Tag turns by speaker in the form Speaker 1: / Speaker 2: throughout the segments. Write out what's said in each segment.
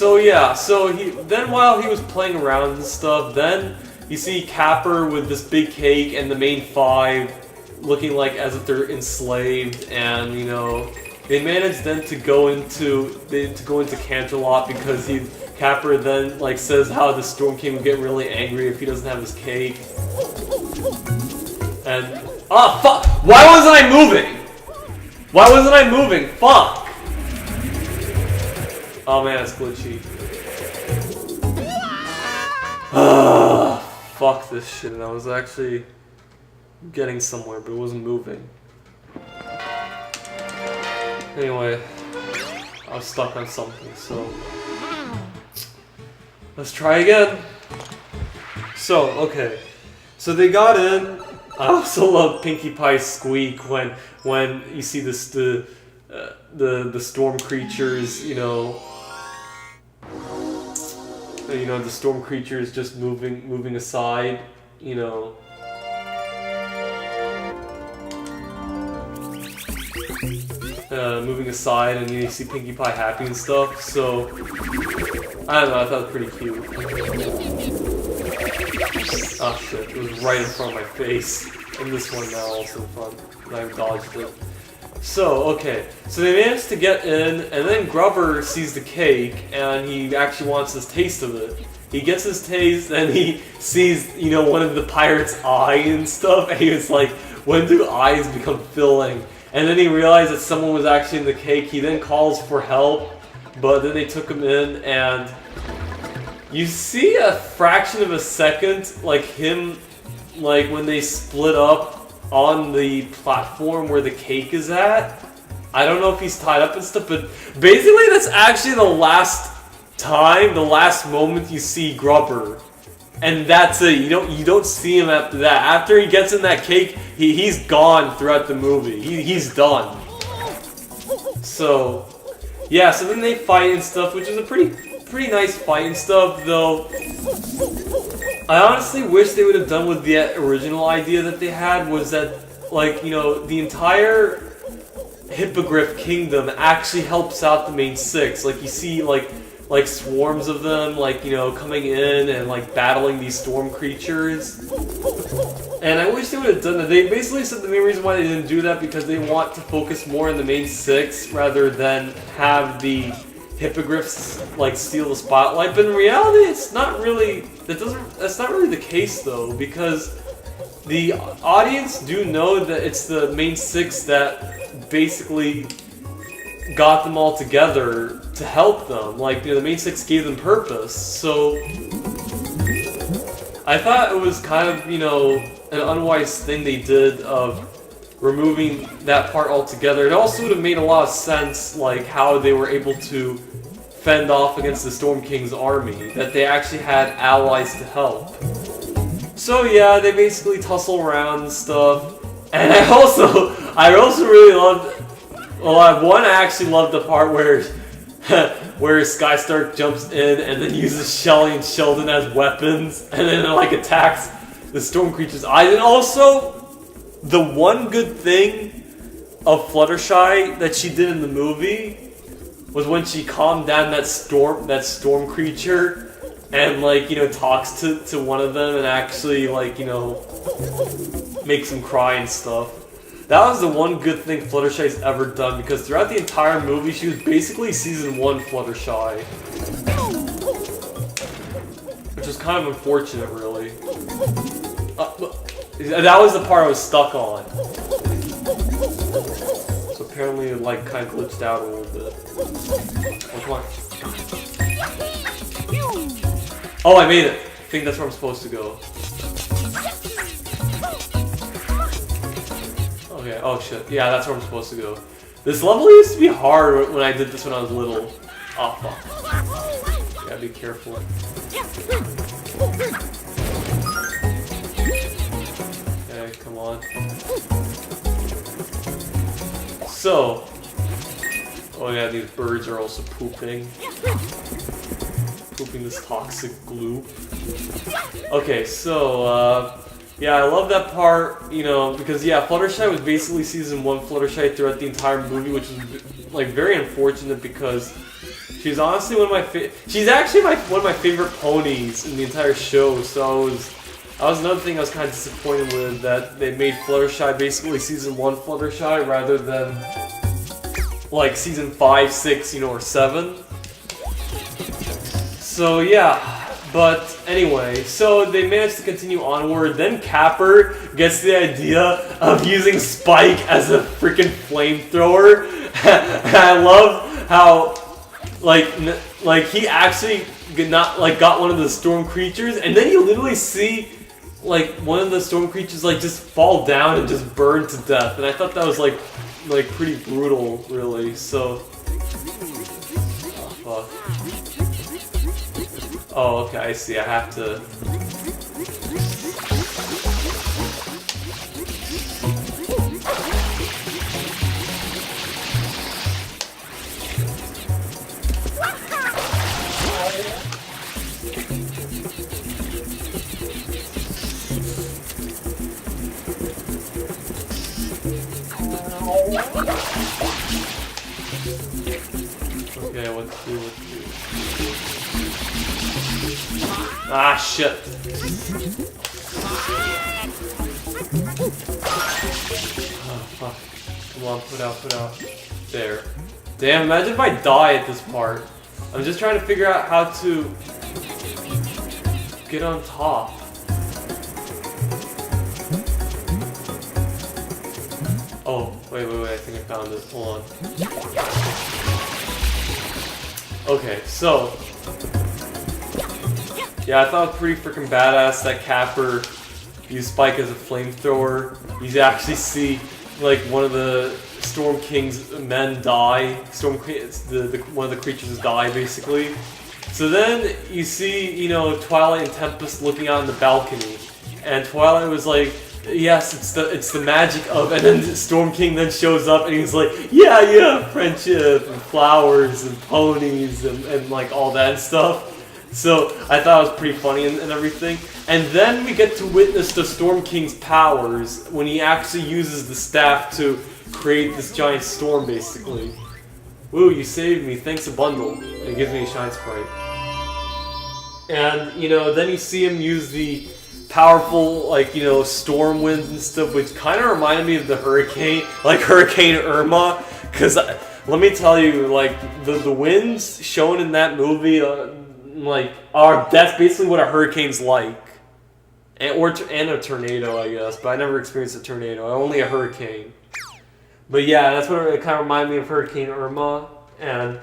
Speaker 1: So yeah, then while he was playing around and stuff, then you see Capper with this big cake and the main five looking like as if they're enslaved, and you know they managed then to go into Canterlot because Capper then like says how the Storm King would get really angry if he doesn't have his cake. And fuck! Why wasn't I moving? Why wasn't I moving? Fuck! Oh man, it's glitchy. Fuck this shit. I was actually getting somewhere, but it wasn't moving. Anyway, I was stuck on something, so let's try again. So, okay. So they got in. I also love Pinkie Pie's squeak when you see the storm creatures, you know, the storm creatures just moving aside, you know. Moving aside, and you see Pinkie Pie happy and stuff. So I don't know. I thought it was pretty cute. Oh shit! It was right in front of my face, and this one now also in front. And I dodged it. So okay, so they managed to get in, and then Grubber sees the cake, and he actually wants his taste of it. He gets his taste, and he sees, you know, one of the pirates' eye and stuff, and he was like, "When do eyes become filling?" And then he realized that someone was actually in the cake. He then calls for help, but then they took him in, and you see a fraction of a second, like him, like when they split up on the platform where the cake is at. I don't know if he's tied up and stuff, but basically that's actually the last moment you see Grubber. And that's it. You don't see him after that. After he gets in that cake, he's gone throughout the movie. He's done. So yeah, so then they fight and stuff, which is a pretty nice fight and stuff, though. I honestly wish they would have done with the original idea that they had, was that, like, you know, the entire Hippogriff Kingdom actually helps out the main six. Like, you see, like swarms of them, like, you know, coming in and, like, battling these storm creatures. And I wish they would have done that. They basically said the main reason why they didn't do that because they want to focus more on the main six rather than have the hippogriffs like steal the spotlight. But in reality, it's not really. That's not really the case though, because the audience do know that it's the main six that basically got them all together to help them. Like, you know, the main six gave them purpose. So I thought it was kind of, you know, an unwise thing they did of removing that part altogether. It also would have made a lot of sense, like how they were able to fend off against the Storm King's army, that they actually had allies to help. So yeah, they basically tussle around and stuff. And I also really loved. Well, I actually loved the part where Skystark jumps in and then uses Shelly and Sheldon as weapons, and then like attacks the storm creature's eyes. And also, the one good thing of Fluttershy that she did in the movie was when she calmed down that storm creature and, like, you know, talks to one of them and actually, like, you know, makes him cry and stuff. That was the one good thing Fluttershy's ever done, because throughout the entire movie, she was basically season 1 Fluttershy. Which was kind of unfortunate, really. That was the part I was stuck on. So apparently it, like, kind of glitched out a little bit. Oh, come on. Oh, I made it! I think that's where I'm supposed to go. Okay, oh shit. Yeah, that's where I'm supposed to go. This level used to be hard when I did this when I was little. Oh, fuck. Gotta be careful. Okay, come on. So. Oh yeah, these birds are also pooping. Pooping this toxic glue. Okay, so, yeah, I love that part, you know, because, yeah, Fluttershy was basically season 1 Fluttershy throughout the entire movie, which is, like, very unfortunate because She's honestly one of my she's actually one of my favorite ponies in the entire show. So that was another thing I was kind of disappointed with, that they made Fluttershy basically season 1 Fluttershy rather than like season 5, 6, you know, or 7. So yeah. But anyway, so they managed to continue onward. Then Capper gets the idea of using Spike as a freaking flamethrower. And I love how, like he actually got one of the storm creatures, and then you literally see like one of the storm creatures like just fall down and just burn to death. And I thought that was like pretty brutal, really. So, oh, fuck. Oh, okay, I see. I have to... Okay, what to do, Ah, shit. Oh, fuck. Come on, put out. There. Damn, imagine if I die at this part. I'm just trying to figure out how to get on top. Oh, wait, I think I found it. Hold on. Okay, so... yeah, I thought it was pretty freaking badass that Capper used Spike as a flamethrower. You actually see, like, one of the Storm King's men die. One of the creatures die, basically. So then you see, you know, Twilight and Tempest looking out on the balcony. And Twilight was like, yes, it's the magic of... and then Storm King then shows up and he's like, yeah, friendship and flowers and ponies and like all that stuff. So I thought it was pretty funny and everything. And then we get to witness the Storm King's powers when he actually uses the staff to create this giant storm, basically. Woo, you saved me, thanks a bundle. It gives me a shine sprite. And, you know, then you see him use the powerful, like, you know, storm winds and stuff, which kind of reminded me of the hurricane, like Hurricane Irma. Because, let me tell you, like, the winds shown in that movie, that's basically what a hurricane's like. And a tornado, I guess, but I never experienced a tornado, only a hurricane. But yeah, that's what it kind of reminded me of Hurricane Irma. And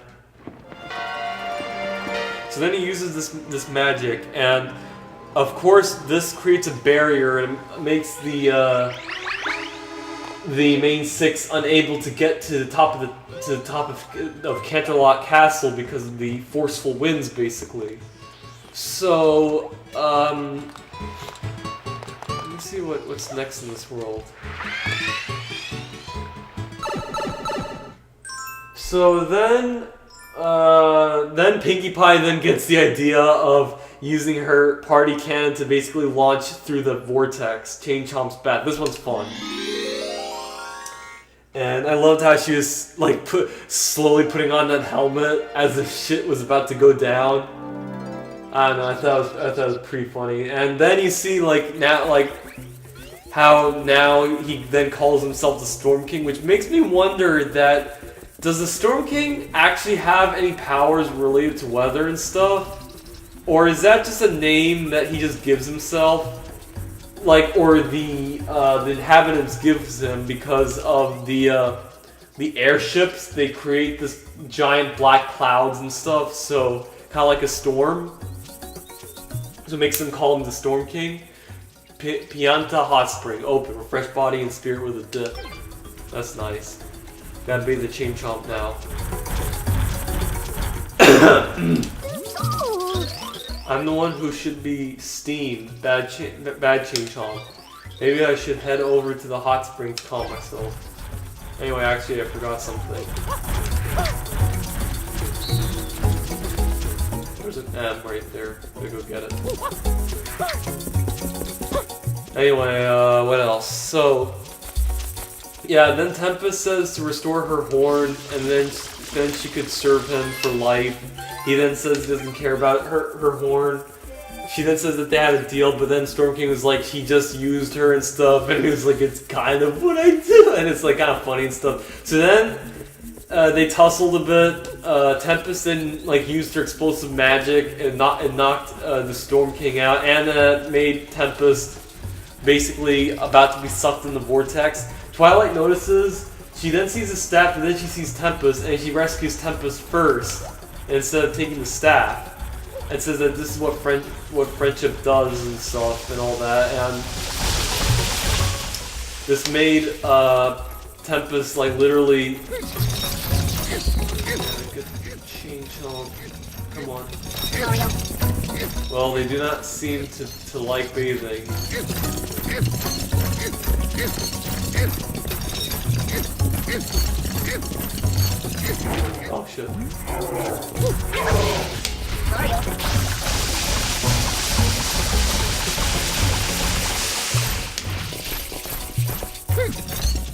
Speaker 1: so then he uses this magic, and of course this creates a barrier and makes the main six unable to get to the top of Canterlot Castle because of the forceful winds, basically. So let me see what's next in this world. So then Pinkie Pie then gets the idea of using her party cannon to basically launch through the vortex, Chain Chomp's bat. This one's fun. And I loved how she was like slowly putting on that helmet as if shit was about to go down. I don't know, I thought it was pretty funny. And then you see how now he then calls himself the Storm King, which makes me wonder that does the Storm King actually have any powers related to weather and stuff? Or is that just a name that he just gives himself? Like, or the inhabitants gives him because of the airships, they create this giant black clouds and stuff, so kind of like a storm. So it makes them call him the Storm King. Pianta Hot Spring, open, refresh body and spirit with a dip. That's nice. Gotta be the Chain Chomp now. I'm the one who should be steamed. Bad Chain Chomp. Maybe I should head over to the hot spring to calm myself. Anyway, actually, I forgot something. There's an M right there. Gotta go get it. Anyway, what else? So, yeah, then Tempest says to restore her horn, and then then she could serve him for life. He then says he doesn't care about her horn. She then says that they had a deal, but then Storm King was like, he just used her and stuff, and he was like, it's kind of what I do, and it's like kind of funny and stuff. So then they tussled a bit. Tempest then like used her explosive magic and knocked the Storm King out, and made Tempest basically about to be sucked in the vortex. Twilight notices. She then sees the staff, and then she sees Tempest, and she rescues Tempest first instead of taking the staff. And says that this is what friendship does and stuff and all that, and this made Tempest like literally. Change home. Come on. Well, they do not seem to like bathing. Oh shit.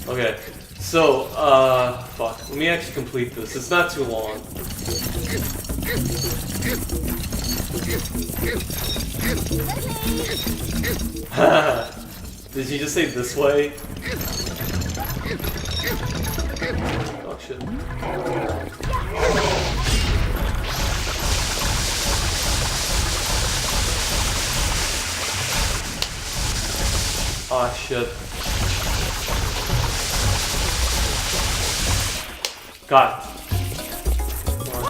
Speaker 1: Okay, so, fuck. Let me actually complete this. It's not too long. Did you just say this way? Oh shit. Oh shit. Got it. Come on.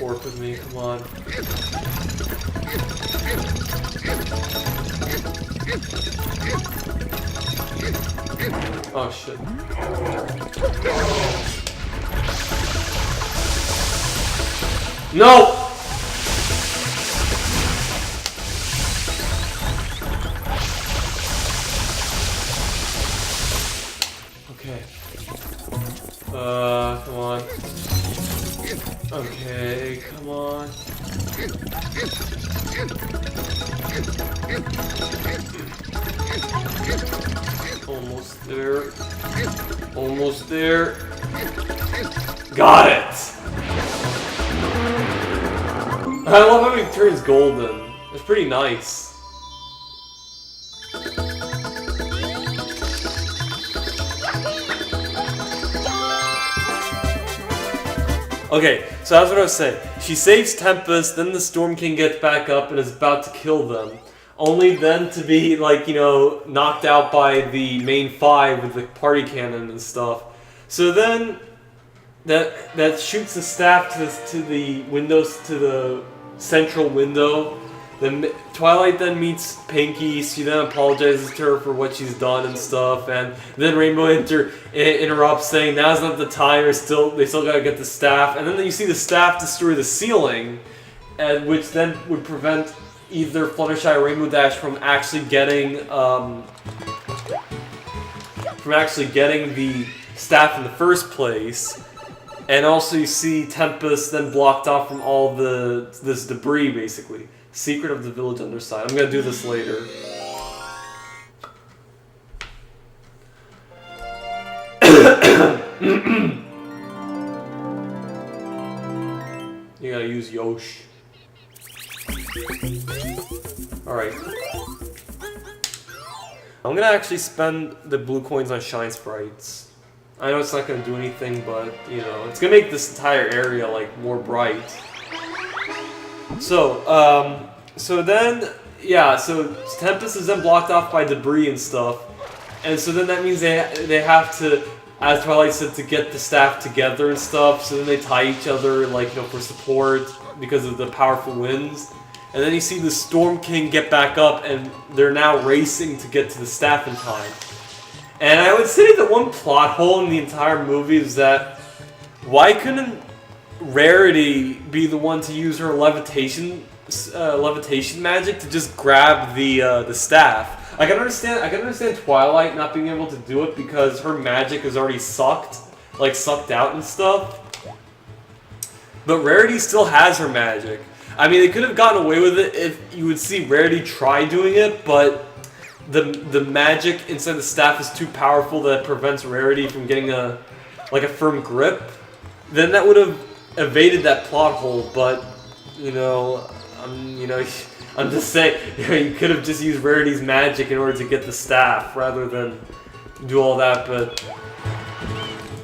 Speaker 1: Work with me, come on. Oh shit. No! Okay. Come on. Okay, come on. Almost there. Almost there. Got it! I love how he turns golden. It's pretty nice. Okay, so that's what I was saying. She saves Tempest, then the Storm King gets back up and is about to kill them. Only then to be, like, you know, knocked out by the main five with the party cannon and stuff. So then, that shoots the staff to the windows, to the central window. Then Twilight then meets Pinky. She then apologizes to her for what she's done and stuff, and then Rainbow interrupts, saying now's not the time. They still gotta get the staff. And then you see the staff destroy the ceiling, and which then would prevent either Fluttershy or Rainbow Dash from actually getting the staff in the first place. And also you see Tempest then blocked off from all this debris, basically. Secret of the Village Underside. I'm gonna do this later. You gotta use Yosh. Alright. I'm gonna actually spend the blue coins on Shine Sprites. I know it's not gonna do anything, but, you know, it's gonna make this entire area, like, more bright. So, so then, yeah, so Tempest is then blocked off by debris and stuff, and so then that means they have to, as Twilight said, to get the staff together and stuff, so then they tie each other, like, you know, for support because of the powerful winds. And then you see the Storm King get back up, and they're now racing to get to the staff in time. And I would say that one plot hole in the entire movie is that, why couldn't Rarity be the one to use her levitation magic to just grab the staff? I can understand Twilight not being able to do it because her magic is already sucked out and stuff. But Rarity still has her magic. I mean, they could have gotten away with it if you would see Rarity try doing it, but the magic inside the staff is too powerful that it prevents Rarity from getting a firm grip, then that would have evaded that plot hole. But I'm just saying, you could have just used Rarity's magic in order to get the staff rather than do all that. But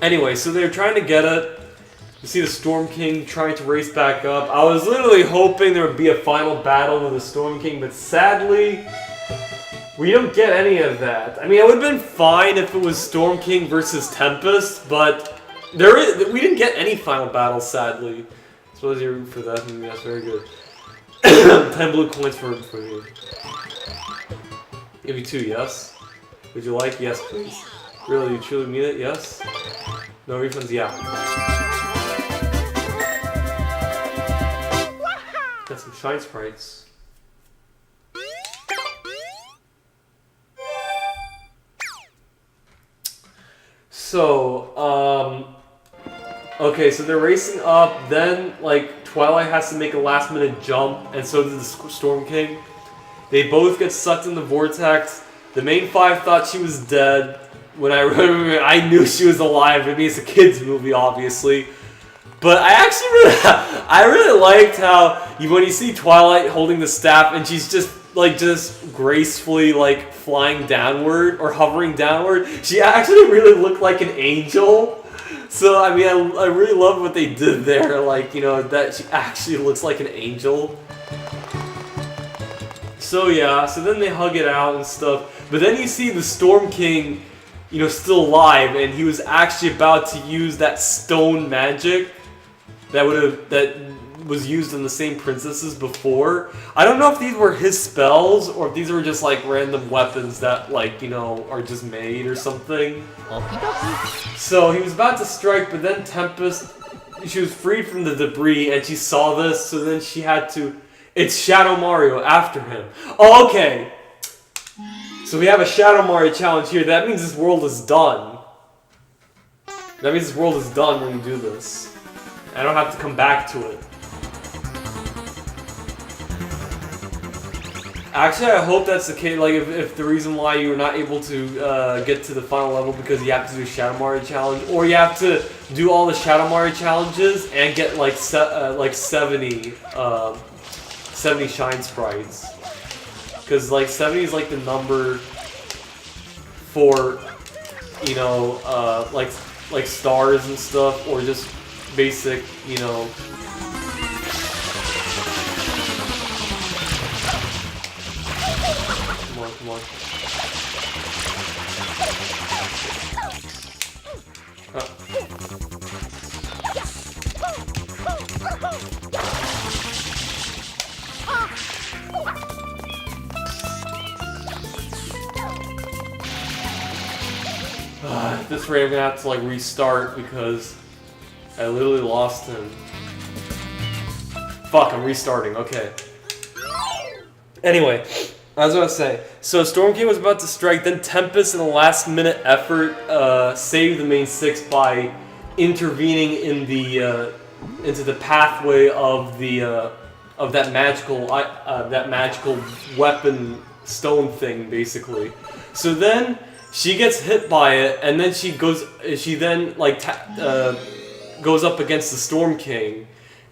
Speaker 1: anyway, so they're trying to get it. You see the Storm King trying to race back up. I was literally hoping there would be a final battle with the Storm King, but sadly, we don't get any of that. I mean, it would have been fine if it was Storm King versus Tempest, but we didn't get any final battle, sadly. Suppose you're rooting for that. That's very good. 10 blue coins for you. Give you 2, yes? Would you like? Yes, please. Really, you truly mean it? Yes? No refunds? Yeah. Got some shine sprites. So, okay, so they're racing up, then, like, Twilight has to make a last-minute jump, and so does the Storm King. They both get sucked in the vortex. The main 5 thought she was dead. When I knew she was alive. I mean, it's a kid's movie, obviously. But I really liked how when you see Twilight holding the staff and she's just gracefully like flying downward or hovering downward, she actually really looked like an angel. So I mean, I really love what they did there. Like, that she actually looks like an angel. So yeah, so then they hug it out and stuff. But then you see the Storm King, still alive, and he was actually about to use that stone magic that was used on the same princesses before. I don't know if these were his spells or if these were just like random weapons that are just made or something. So he was about to strike, but then Tempest, she was freed from the debris and she saw this, so then she had to. It's Shadow Mario after him. Oh, okay. So we have a Shadow Mario challenge here. That means this world is done. That means this world is done when we do this. I don't have to come back to it. Actually, I hope that's the case. Like, if the reason why you were not able to get to the final level because you have to do a Shadow Mario challenge, or you have to do all the Shadow Mario challenges and get like 70 shine sprites. Because, 70 is, the number for, like stars and stuff, or just basic, Come on, come on. At this rate, I'm gonna have to restart because I literally lost him. Fuck, I'm restarting. Okay. Anyway, as I was saying, so Storm King was about to strike, then Tempest, in a last-minute effort, saved the main 6 by intervening in the into the pathway of the of that magical weapon stone thing, basically. So then she gets hit by it, and then she goes up against the Storm King,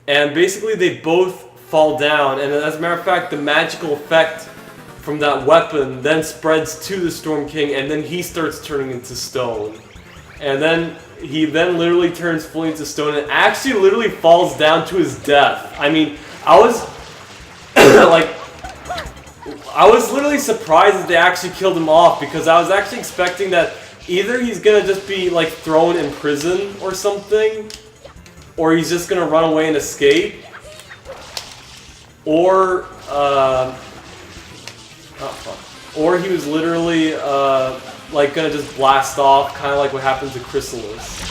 Speaker 1: and basically they both fall down. And as a matter of fact, the magical effect from that weapon then spreads to the Storm King, and then he starts turning into stone. And then he literally turns fully into stone and actually literally falls down to his death. I mean, I was I was literally surprised that they actually killed him off, because I was actually expecting that either he's gonna just be thrown in prison or something, or he's just gonna run away and escape, or he was literally gonna just blast off, kind of like what happened to Chrysalis.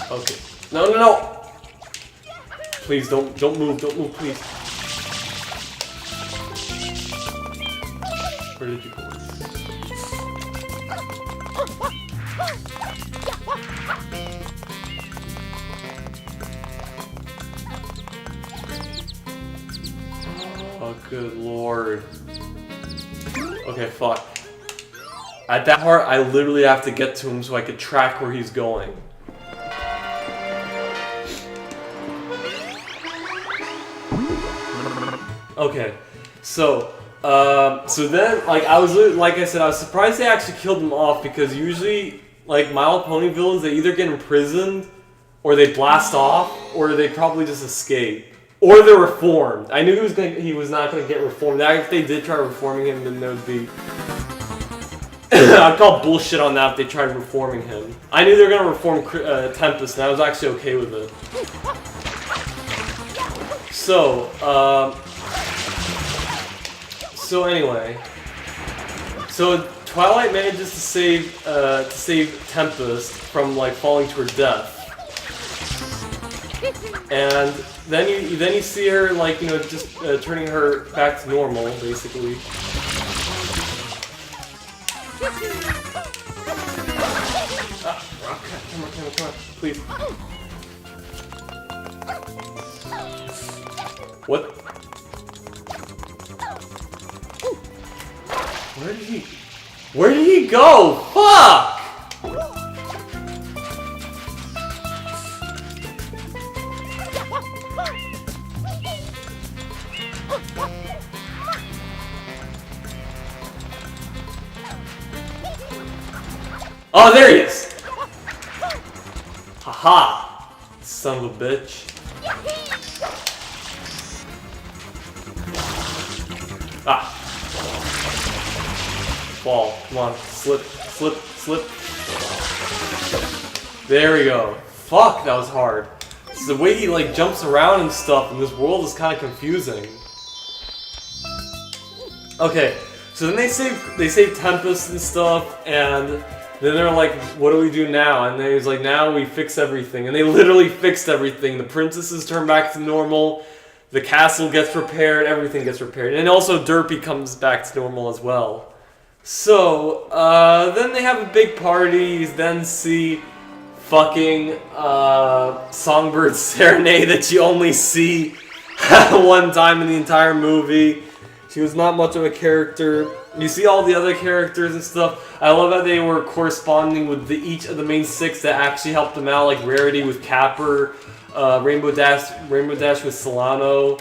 Speaker 1: Okay. No. Please don't move, please. Where did you go? Oh, good lord. Okay, fuck. At that part, I literally have to get to him so I could track where he's going. Okay, so then, like, like I said, I was surprised they actually killed him off, because usually, like, My Little Pony villains, they either get imprisoned, or they blast off, or they probably just escape. Or they're reformed. I knew he was not gonna get reformed. Now, if they did try reforming him, then there would be... I'd call bullshit on that if they tried reforming him. I knew they were gonna reform Tempest, and I was actually okay with it. So, anyway, so Twilight manages to save Tempest from, like, falling to her death, and then you see her, like, you know, just turning her back to normal, basically. Come on, please. What? Where did he go? Fuck! Oh, there he is! Haha! Son of a bitch. Ah! Fall. Come on. Slip. Slip. Slip. There we go. Fuck, that was hard. It's the way he, like, jumps around and stuff in this world is kind of confusing. Okay, so then they save Tempest and stuff, and then they're like, what do we do now? And then he's like, now we fix everything. And they literally fixed everything. The princesses turn back to normal. The castle gets repaired. Everything gets repaired. And also Derpy comes back to normal as well. So, then they have a big party. You then see fucking Songbird's Serenade that you only see one time in the entire movie. She was not much of a character. You see all the other characters and stuff. I love how they were corresponding with each of the main six that actually helped them out, like Rarity with Capper, Rainbow Dash with Solano,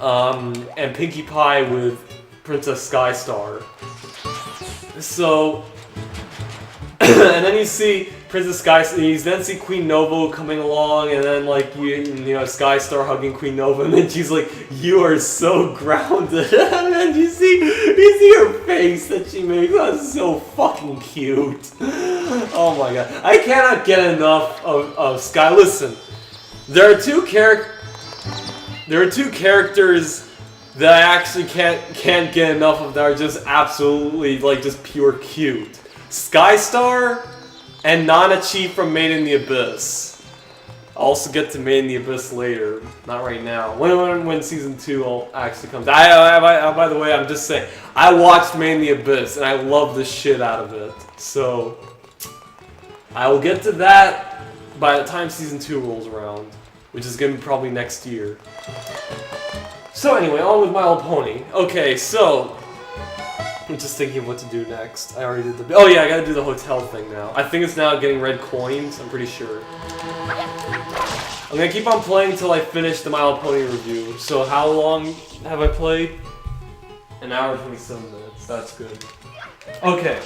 Speaker 1: and Pinkie Pie with Princess Skystar. So, and then you see Princess Skystar, you then see Queen Nova coming along, and then, like, you know, Skystar hugging Queen Nova, and then she's like, you are so grounded. And then you see her face that she makes. That's so fucking cute. Oh my god. I cannot get enough of Sky. Listen, there are two characters that I actually can't get enough of that are just absolutely, like, just pure cute. Skystar and Nana-Chi from Made in the Abyss. I'll also get to Made in the Abyss later. Not right now. When season 2 actually comes. By the way, I'm just saying, I watched Made in the Abyss and I love the shit out of it. So, I will get to that by the time season 2 rolls around, which is going to be probably next year. So anyway, on with My Little Pony. Okay, so I'm just thinking of what to do next. I already did the... Oh yeah, I gotta do the hotel thing now. I think it's now getting red coins, I'm pretty sure. I'm gonna keep on playing until I finish the My Little Pony review. So how long have I played? An hour and 27 minutes, that's good. Okay.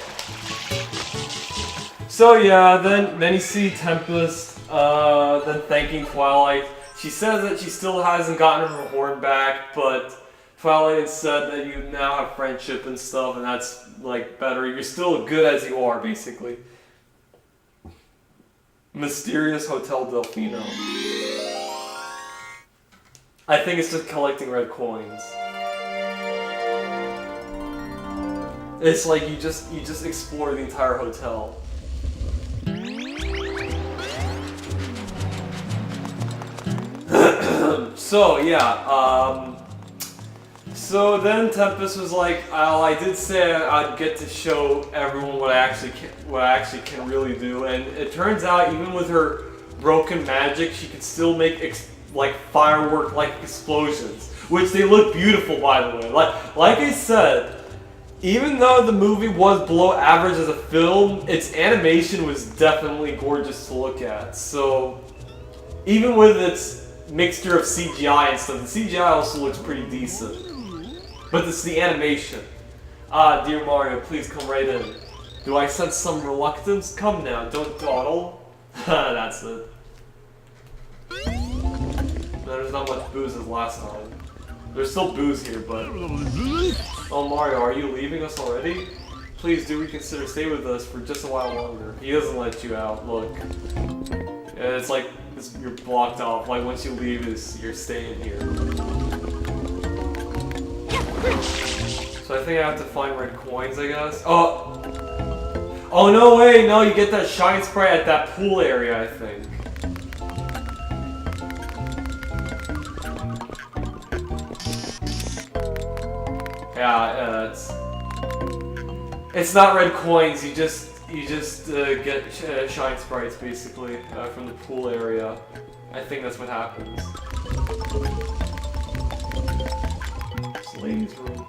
Speaker 1: So yeah, then you see Tempest, then thanking Twilight. She says that she still hasn't gotten her horn back, but Twilight said that you now have friendship and stuff, and that's, like, better. You're still good as you are, basically. Mysterious Hotel Delfino. I think it's just collecting red coins. It's like you just explore the entire hotel. So yeah, so then Tempest was like, "Oh, I did say I'd get to show everyone what I actually can really do," and it turns out even with her broken magic, she could still make like firework-like explosions, which they look beautiful, by the way. Like I said, even though the movie was below average as a film, its animation was definitely gorgeous to look at. So, even with its mixture of CGI and stuff, the CGI also looks pretty decent. But it's the animation. Ah, dear Mario, please come right in. Do I sense some reluctance? Come now, don't dawdle. That's it. No, there's not much booze as last time. There's still booze here, but... Oh, Mario, are you leaving us already? Please do reconsider, stay with us for just a while longer. He doesn't let you out, look. Yeah, it's like you're blocked off. Like, once you leave, you're staying here. So I think I have to find red coins, I guess. Oh! Oh, no way! No, you get that shine spray at that pool area, I think. Yeah, it's not red coins. You just get shine sprites basically from the pool area. I think that's what happens. It's ladies' room.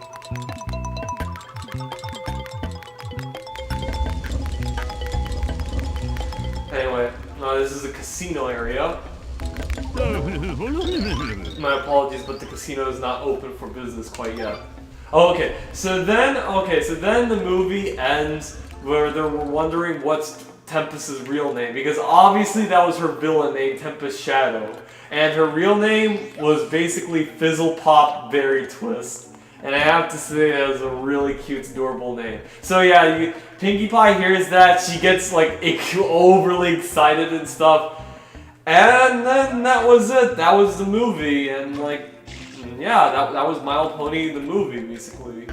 Speaker 1: Anyway, no, this is a casino area. My apologies, but the casino is not open for business quite yet. Oh, okay. So then the movie ends where they're wondering what's Tempest's real name, because obviously that was her villain name, Tempest Shadow, and her real name was basically Fizzle Pop Berry Twist. And I have to say that was a really cute, adorable name. So yeah, Pinkie Pie hears that, she gets like overly excited and stuff. And then that was it. That was the movie, and like, yeah, that was My Little Pony the movie, basically.